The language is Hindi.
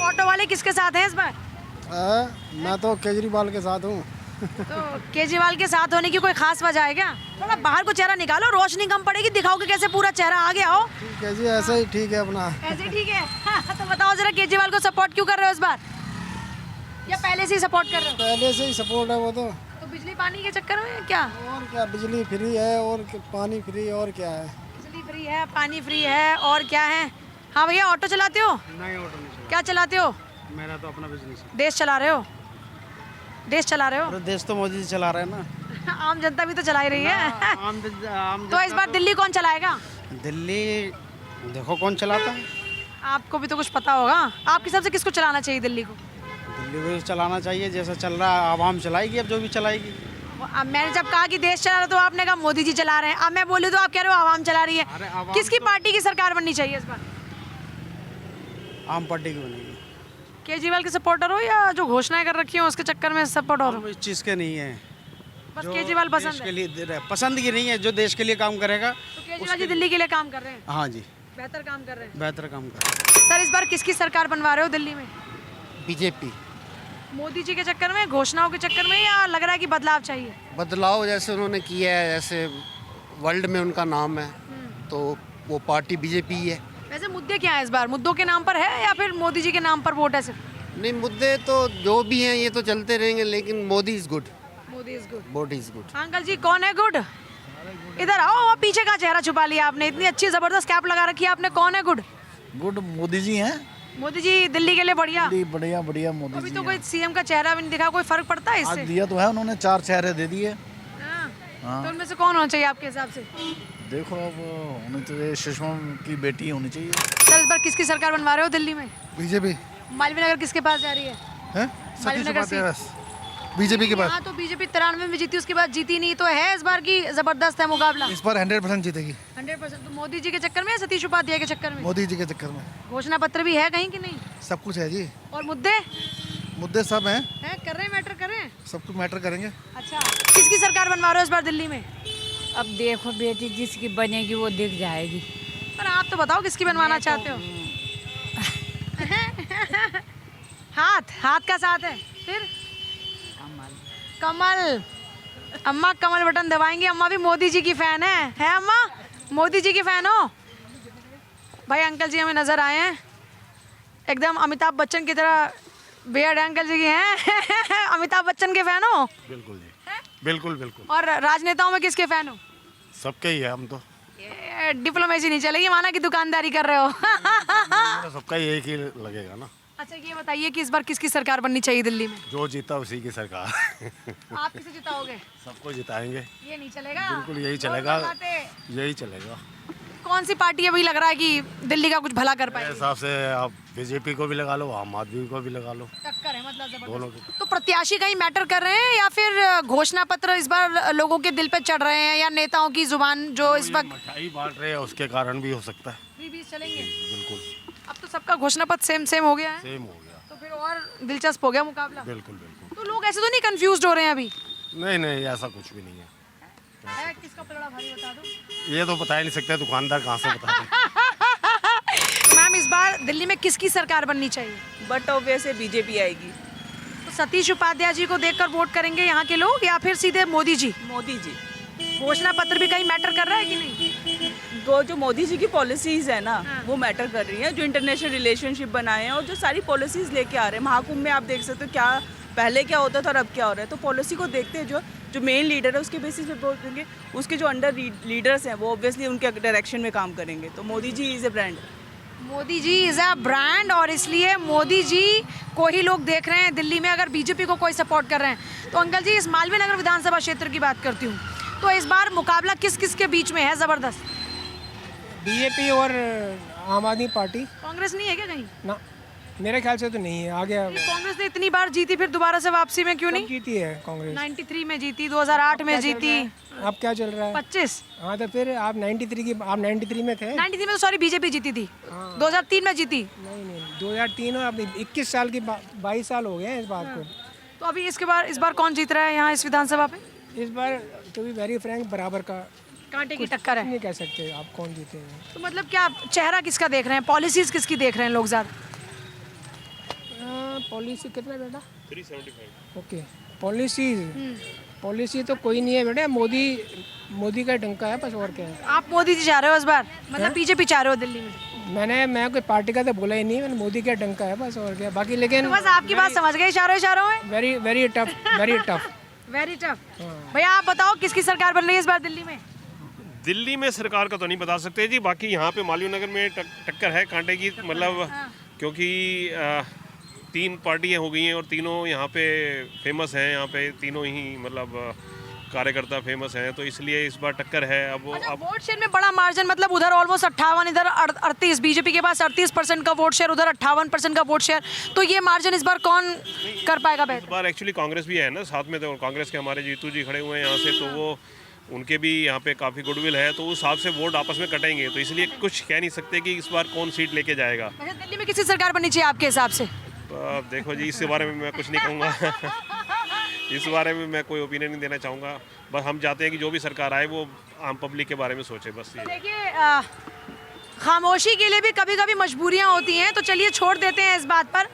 ऑटो वाले किसके साथ हैं इस बार? मैं तो केजरीवाल के साथ हूँ। तो केजरीवाल के साथ होने की कोई खास वजह है क्या? थोड़ा बाहर को चेहरा निकालो, रोशनी कम पड़ेगी, दिखाओगे कैसे पूरा चेहरा आगे आओ। ठीक है जी, ऐसे ही ठीक है अपना। ऐसे ठीक है। तो बताओ जरा केजरीवाल को सपोर्ट क्यों कर रहे हो इस बार, या पहले से ही सपोर्ट कर रहे हो? पहले से ही सपोर्ट है वो तो। बिजली पानी के चक्कर में क्या? और क्या, बिजली फ्री है और पानी फ्री, और क्या है। बिजली फ्री है, पानी फ्री है, और क्या है। हाँ भैया, ऑटो चलाते हो? नहीं, ऑटो नहीं। क्या चलाते हो? मेरा तो अपना बिजनेस है। देश चला रहे हो? देश चला रहे हो? अरे देश तो मोदी जी चला रहे हैं ना। आम जनता भी तो चला ही रही है। आम तो इस बार दिल्ली कौन चलाएगा? दिल्ली देखो कौन चलाता है। आपको भी तो कुछ पता होगा। आपके हिसाब से किसको चलाना चाहिए दिल्ली को? दिल्ली को चलाना चाहिए, जैसा चल रहा है आवाम चलाएगी, अब जो भी चलाएगी। अब मैंने जब कहा कि देश चला रहा तो आपने कहा मोदी जी चला रहे हैं। अब मैं बोलूँ तो आप कह रहे हो आवाम चला रही है। अरे आवाम किसकी पार्टी की सरकार बननी चाहिए इस बार? आम पार्टी की बनेगी। केजरीवाल के सपोर्टर हो या जो घोषणाएं कर रखी हो उसके चक्कर में सपोर्टर हो? हम इस चीज़ के नहीं है। बस जो केजरीवाल देश पसंद के है। लिए पसंद की नहीं है, जो देश के लिए काम करेगा। तो केजरीवाल जी दिल्ली के लिए काम कर रहे हैं, हाँ जी, बेहतर काम कर रहे हैं। बेहतर काम करेगा। सर इस बार किसकी सरकार बनवा रहे हो दिल्ली में? बीजेपी। मोदी जी के चक्कर में, घोषणाओं के चक्कर में, या लग रहा है कि बदलाव चाहिए? बदलाव जैसे उन्होंने किया है, जैसे वर्ल्ड में उनका नाम है, तो वो पार्टी बीजेपी ही है। वैसे मुद्दे क्या है इस बार? मुद्दों के नाम पर है या फिर मोदी जी के नाम पर वोट है सिर्फ? नहीं, मुद्दे तो जो भी हैं ये तो चलते रहेंगे, लेकिन Modi is good. Modi is good. Modi is good. Uncle जी कौन है गुड? इधर आओ, वहाँ पीछे का चेहरा छुपा लिया आपने, इतनी अच्छी जबरदस्त कैप लगा रखी है आपने। कौन है गुड? गुड मोदी जी हैं। मोदी जी दिल्ली के लिए बढ़िया। बढ़िया बढ़िया मोदी अभी जी तो हैं। कोई सीएम का चेहरा भी नहीं दिखा, कोई फर्क पड़ता है आज इससे? दिया तो है उन्होंने, 4 चेहरे दे दिए। हाँ। तो उनमें से कौन होना चाहिए आपके हिसाब से? देखो अब होनी चाहिए, सुषमा की बेटी होनी चाहिए। सर इस बार किसकी सरकार बनवा रहे हो दिल्ली में? बीजेपी मालवीय नगर किसके पास जा रही है? है, मालवीय नगर सीट। बीजेपी के पास। हाँ तो बीजेपी 93 में जीती, उसके बाद जीती नहीं, तो है इस बार की जबरदस्त है मुकाबला। इस बार 100% जीतेगी 100%। तो मोदी जी के चक्कर में या सतीश उपाध्याय के चक्कर में? मोदी जी के चक्कर में। घोषणा पत्र भी है कहीं कि नहीं? सब कुछ है जी, और मुद्दे मुद्दे सब हैं, हैं, कर रहे हैं, मैटर कर रहे हैं। सब कुछ मैटर करेंगे। अच्छा, किसकी सरकार बनवा रहे हो इस बार दिल्ली में? अब देखो बेटी, जिसकी बनेगी वो दिख जाएगी। पर आप तो बताओ किसकी बनवाना चाहते हो? हाथ का साथ है फिर? कमल। अम्मा कमल बटन दबाएंगे। अम्मा भी मोदी जी की फैन है अम्मा? मोदी जी की फैन हो? भाई अंकल जी हमें नजर आए हैं, एकदम अमिताभ बच्चन की तरह बियर्ड अंकल जी की हैं। अमिताभ बच्चन के फैन हो? बिल्कुल जी, बिल्कुल बिल्कुल। और राजनेताओं में किसके फैन हो? सबके ही है हम तो। ये डिप्लोमेसी नहीं चलेगी, माना कि दुकानदारी कर रहे हो। सबका ही एक ही लगेगा ना। अच्छा ये बताइए कि इस बार किसकी सरकार बननी चाहिए दिल्ली में? जो जीता उसी की सरकार। आप किसे जिताओगे? सबको जिताएंगे। ये नहीं चलेगा। बिल्कुल यही वोट चलेगा, लगाते। यही चलेगा। कौन सी पार्टी अभी लग रहा है कि दिल्ली का कुछ भला कर मेरे पाएगी? हिसाब से आप बीजेपी को भी लगा लो, आम आदमी को भी लगा लो, टक्कर है मतलब दोनों जबरदस्त। की। तो प्रत्याशी कहीं मैटर कर रहे हैं या फिर घोषणा पत्र इस बार लोगों के दिल पे चढ़ रहे हैं, या नेताओं की जुबान जो इस वक्त मिठाई बांट रहे हैं उसके कारण भी हो सकता है। फ्री बीस चलेंगे? बिल्कुल अब तो सबका घोषणा पत्र सेम हो गया है, सेम हो गया। तो फिर और दिलचस्प हो गया मुकाबला। बिल्कुल बिल्कुल। तो लोग ऐसे तो नहीं कंफ्यूज हो रहे हैं अभी? नहीं नहीं, ऐसा कुछ भी नहीं है। किसका पलड़ा भारी बता दो। ये तो बता ही नहीं सकते, दुकानदार कहाँ से बता दें। तो मैम इस बार दिल्ली में किसकी सरकार बननी चाहिए? बट ऑब्वियस बीजेपी आएगी। तो सतीश उपाध्याय जी को देखकर वोट करेंगे यहाँ के लोग, या फिर सीधे मोदी जी? मोदी जी। घोषणा पत्र भी कहीं मैटर कर रहा है कि नहीं? वो जो मोदी जी की पॉलिसीज है ना, वो मैटर कर रही है। जो इंटरनेशनल रिलेशनशिप बनाए हैं और जो सारी पॉलिसीज लेके आ रहे हैं, महाकुंभ में आप देख सकते हो क्या पहले क्या होता था और अब क्या हो रहा है। तो पॉलिसी को देखते हैं, जो मेन लीडर है उसके बेसिस पे वोट देंगे। उसके जो अंडर लीडर्स हैं वो ऑब्वियसली उनके डायरेक्शन में काम करेंगे। तो Modi ji is a brand. Modi ji is a brand, और इसलिए मोदी जी को ही लोग देख रहे हैं दिल्ली में, अगर बीजेपी को कोई सपोर्ट कर रहे हैं। तो अंकल जी इस मालवीय नगर विधानसभा क्षेत्र की बात करती हूँ, तो इस बार मुकाबला किस किस के बीच में है ज़बरदस्त? बीजेपी और आम आदमी पार्टी। कांग्रेस नहीं है क्या कहीं? ना, मेरे ख्याल से तो नहीं है। आगे कांग्रेस ने इतनी बार जीती, फिर दोबारा से वापसी में क्यों नहीं? जीती है कांग्रेस। 93 में जीती, 2008 में जीती, अब क्या चल रहा है? 25। हाँ तो फिर आप 93 में थे? 93 में तो सॉरी बीजेपी जीती थी, 2003 में जीती। नहीं 2003 और अभी 21 साल की 22 साल हो गए हैं इस बात को। तो अभी इस बार कौन जीत रहा है यहाँ इस विधानसभा पे? इस बार टू बी वेरी फ्रैंक बराबर का कांटे की टक्कर है। नहीं कह सकते आप कौन जीते हैं। तो मतलब क्या चेहरा किसका देख रहे हैं, पॉलिसीज किसकी देख रहे हैं लोग ज़्यादा? पॉलिसी कितना बेटा 375 ओके पॉलिसी तो कोई नहीं है बेटा मोदी का डंका है बस और क्या है आप मोदी जी चाह रहे हो इस बार, मतलब बीजेपी चाह रहे हो दिल्ली में? मैं कोई पार्टी का तो बोला ही नहीं मैंने मोदी का डंका है बस और क्या बाकी लेकिन तो बस आपकी बात समझ गए इशारों में। Very tough very tough. भैया आप बताओ किसकी सरकार बन रही है इस बार दिल्ली में? दिल्ली में सरकार का तो नहीं बता सकते जी, बाकी यहाँ पे मालवीय नगर में टक्कर है कांटे की, मतलब क्योंकि 3 पार्टियाँ हो गई हैं और तीनों यहाँ पे फेमस हैं, यहाँ पे तीनों ही मतलब कार्यकर्ता फेमस हैं, तो इसलिए इस बार टक्कर है। अब वोट शेयर में बड़ा मार्जिन, मतलब उधर ऑलमोस्ट 58, इधर 38, बीजेपी के पास 38% का वोट शेयर, उधर 58% का वोट शेयर, तो ये मार्जिन इस बार कौन कर पाएगा इस बेहतर? बार एक्चुअली कांग्रेस भी है ना साथ में, तो कांग्रेस के हमारे जीतू जी खड़े हुए हैं यहाँ से, तो वो उनके भी यहाँ पे काफ़ी गुडविल है, तो उस हिसाब से वोट आपस में कटेंगे, तो इसलिए कुछ कह नहीं सकते कि इस बार कौन सीट लेके जाएगा। अच्छा, दिल्ली में किसी सरकार बननी चाहिए आपके हिसाब से? अब देखो जी, इसके बारे में मैं कुछ नहीं कहूँगा इस बारे में मैं कोई ओपिनियन नहीं देना चाहूँगा, बस हम चाहते हैं कि जो भी सरकार आए वो आम पब्लिक के बारे में सोचे, बस ये। देखिए खामोशी के लिए भी कभी कभी मजबूरियां होती हैं, तो चलिए छोड़ देते हैं इस बात पर।